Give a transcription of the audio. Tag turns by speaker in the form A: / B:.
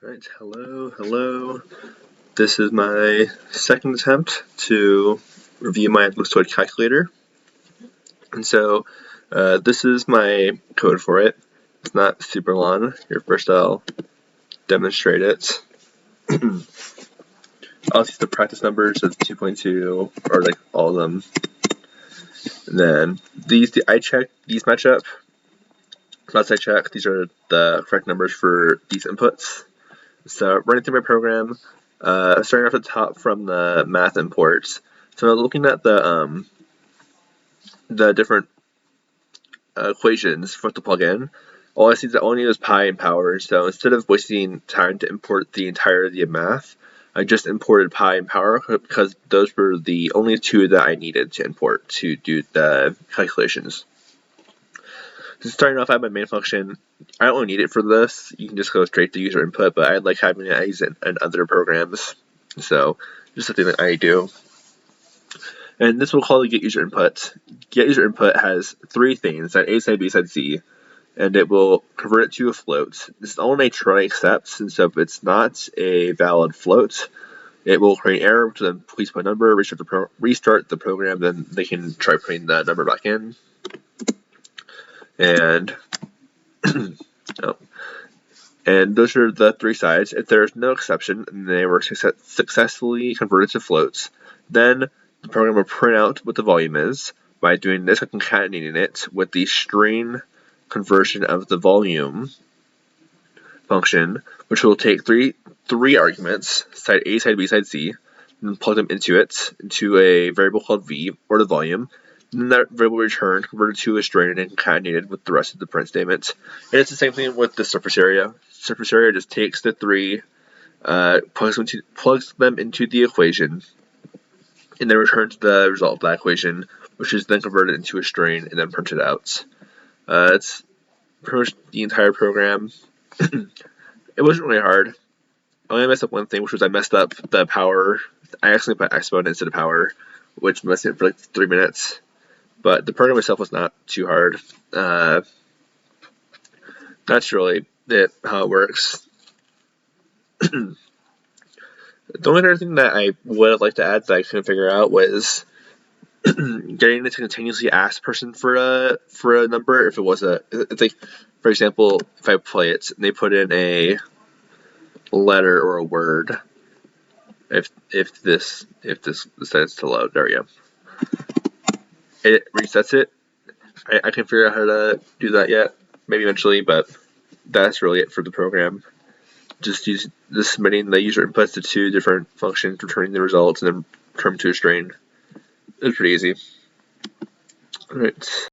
A: Alright, hello. This is my second attempt to review my Ellipsoid Calculator. And so, this is my code for it. It's not super long. Here, first I'll demonstrate it. I'll use the practice numbers of 2.2, or like all of them. And then I check, these match up. Last I checked, these are the correct numbers for these inputs. So running through my program, starting off at the top from the math imports. So looking at the different equations for it to plug in, all I see is that all I need is pi and power. So instead of wasting time to import the entirety of math, I just imported pi and power because those were the only two that I needed to import to do the calculations. So starting off, I have my main function. I don't really need it for this. You can just go straight to user input, but I like having it as in other programs. So just something that I do. And this we'll call the get user input. Get user input has three things: that A side, B side, C, and it will convert it to a float. This is only try accepts, and so if it's not a valid float, it will create an error, which then please put a number, restart the program, then they can try putting the number back in. And and those are the three sides. If there's no exception and they were successfully converted to floats, then the program will print out what the volume is by doing this, concatenating it with the string conversion of the volume function, which will take three arguments, side A, side B, side C, and plug them into a variable called V, or the volume. And that variable return converted to a string and concatenated with the rest of the print statement. And it's the same thing with the surface area. Surface area just takes the three, plugs them into the equation, and then returns the result of that equation, which is then converted into a string and then printed out. It's pretty much the entire program. It wasn't really hard. I only messed up one thing, which was I messed up the power. I accidentally put exponent instead of power, which messed it for like 3 minutes. But the program itself was not too hard. That's really how it works. The only other thing that I would have liked to add that I couldn't figure out was getting it to continuously ask person for a number. If it was it's like, for example, if I play it and they put in a letter or a word, if this decides to load, there we go. It resets it. I can't figure out how to do that yet. Maybe eventually, but that's really it for the program. Just submitting the user inputs to two different functions, returning the results, and then turn them to a string. It was pretty easy. Alright.